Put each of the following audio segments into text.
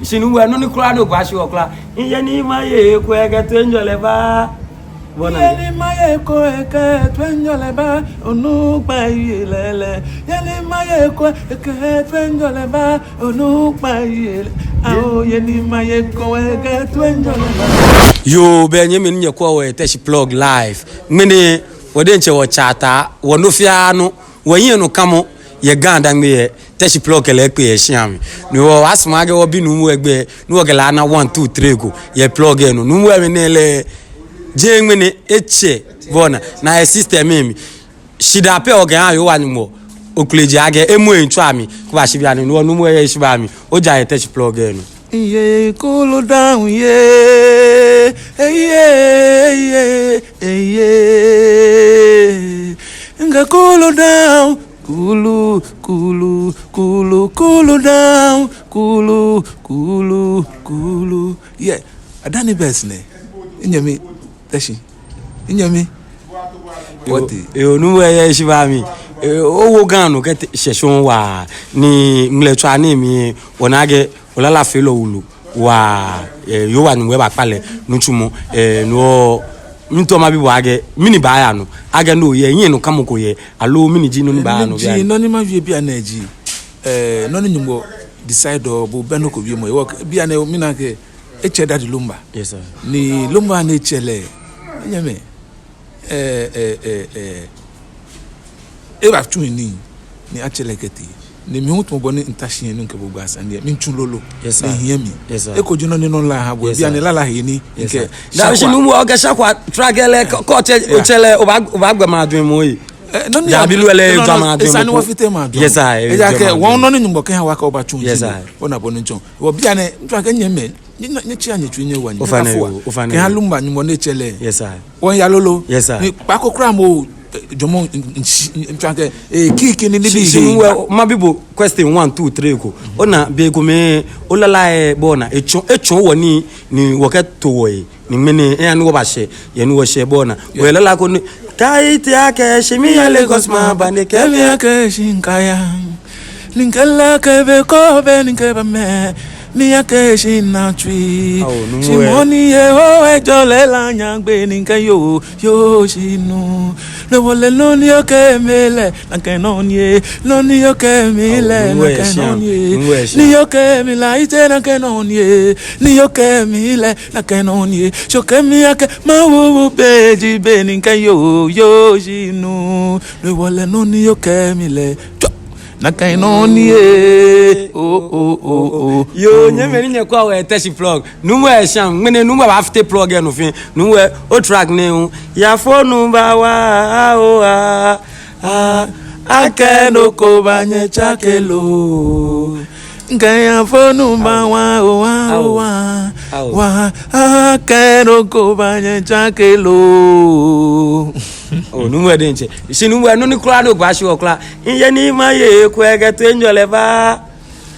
Sinu no kura no kwashi okla. Iye ni maye ko ege twenjole ba. Bona. Iye ni maye ko ege twenjole ba onu pa yelele. Iye ni maye ko ege twenjole ba onu pa yele. Awo iye ni maye ko ege twenjole ba. Yo Benjamin nyekwa we teshi plug live. Mene wodenche wo chata wono fiano woyin no kamo ye ganda ngbe teshi plug ele pe e shiami. Ni wo asmage wo bi nu mu egbe ni wo gela na 1 2 3 go ye plug eno nu mu we nele je ngene eche bona na e system mi shida pe ogan ayo wa nyumo okuleji age emu entu ami ko ba shibia ni nu mu ye shiba mi o ja ye teshi plug eno. Yeah, cool down, yeah, yeah, yeah. Nga cool down, cool down, cool. Yeah, Adani Besne. Inyami, Tashi. Inyami. What? You know where she va me. O gano get sheshon wa ni mletwa ni mi onage olala felo ulu wa yo wa ni we ba pale nutumo no nto ma bi bo age mini ba ya no age no ye yin no kamoko ye alo mini ji no ni ba no bi no ni ma wie bia na ji no ni nyumbo decide obo beno ko bi mo work bia na mi na ke eche dadi lumba. Yes sir. Ni lumba na echele nyame eba tuini ni achele keti ni mi hutu boni ntashie ni nke bogba asande mi ntulolo yes sir. Ni hiemi yes sir. Eko jino ni no la ha bo bia ni lala he ni nke da shi numu oga shakwa tragele ko ochele obagba ma dun mo yi no ni abilu ele jama dun esani wo fite ma dun yes sir. Eja ke won no ni nyumbo kan wa ka oba tun yes sir. Ona boni nchon wo bia ne ntwa nyeme ni chi anye twenye wa ni afua ke halumba nyumbo ne chele yes sir. Won ya lolo yes sir. Ni pa kokra mo jomo ntwanke kiki ni libi sinwe mabibo question 1 2 3 ko ona be go me olala e bona echon woni ni woketo woyi ni mene e anu wo ba she ye ni wo she bona we lala ko kaiti yake shimi ya Lagos ma bane ke yake shinkaya linkala ke be ko be ninkeba me ni yake shina twi shimoni ye o ejole la nyangbe ninka yo shinu le wole no ni yake mele na ke no ni no ni yake mele na ke no ni yake mila ite na ke no ni yake mele na ke no ni shoke mi yake ma wo beji be ninka yo shinu le wole no ni yake mele nakainoni yo nyemeni nyekwa we teshi plug numwe sham mene numwe ba after plug eno fin numwe o track ne ya phone ba wa o akeno ko banye chakelo ngaya phone ba wa o wa akeno ko banye chakelo o numwe denche si numwe no ni kura no kwashi okla iye ni maye ko ege twenjole ba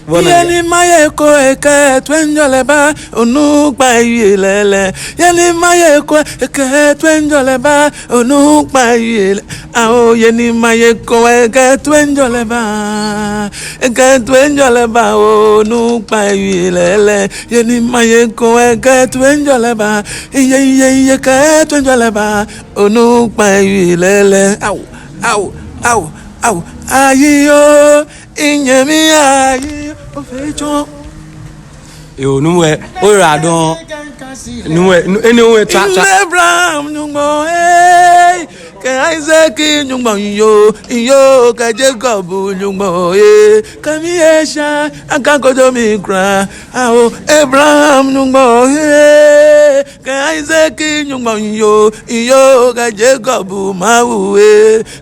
Iye ni maye ko eke twenjole ba onu pa yelele Iye ni maye ko eke twenjole ba onu pa yele Awo iye ni maye ko eke twenjole ba onu pa yelele Iye ni maye ko eke twenjole ba iye ke twenjole ba onu pa yelele Aw ayiyo inyemi ayi ofejo yo numwe o ra don numwe ene o cha Abraham nyungbo ke Isaac nyungbo yo ka Jacob nyungbo kami esha akakojo mi kra awo Abraham nyungbo ke Isaac nyungbo yo ka Jacob mawu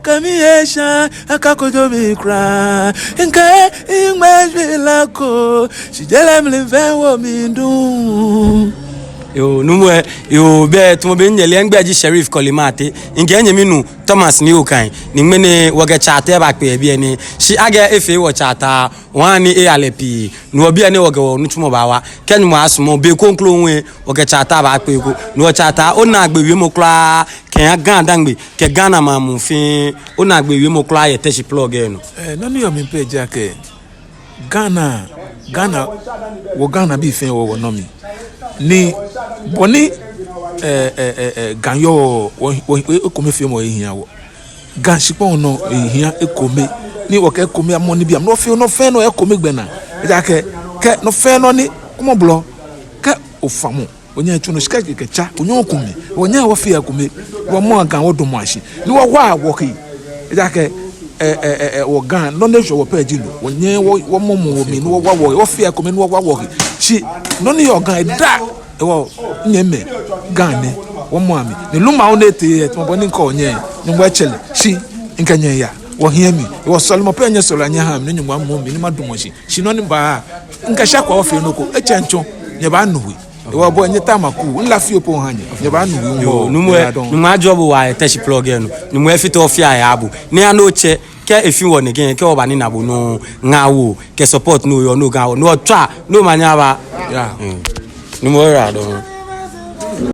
kami esha akakojo mi kra nka ingmejila ko sijele mlive wo mi dun yo numwe yo be to be nyele ngbaji Sheriff Kolimate nge nyeminu Thomas ni okan ni mene woge chata ba pe bi eni shi aga efe wo chata wani e alepi no obi eni woge wo nutumo ba wa kenyu mo asmo be konklo nwe woge chata ba pe ko no chata ona agbewe mo kla ken ganda ngbe ke Ghana ma mu fin ona agbewe mo kla ye teshi plug eno no ni yo mi page ake Ghana Ghana wo Ghana bi fen wo no mi ni boni ganyo wo komi fe mo ehia wo gan shipon no ehia ekomi ni wo ke ekomi amoni bi am no fe no fe no ekomi gbena ja ke no fe no ni mo blo ke ofamu onya chuno shika kecha onya okumi onya wo fe ekomi wo mo gan wo do mo ashi ni wo wa wo ki ja ke wo gan no ne jo wo page no onya wo momo wo mi no wo fe ekomi no wo ki shi no ni yo gan da wo nyeme gan ne wo mo ami ni luma o nete to bo ni nko onye ni mo echele shi nkanye ya wo hia mi wo solmo pe anya solo anya ha mi ni mo mo mi ni madumo shi no ni ba nka sha kwa ofe no ko echencho nye ba nuwi wo bo nye tamaku nla fi opo hanye nye ba nuwi yo numu ajob wa teshi plug enu numu efito ofia ya abu ni anoche ke efi won again ke oba ni nabo no ngawo ke support no yo no gawo no twa no manya ba ya numu ra do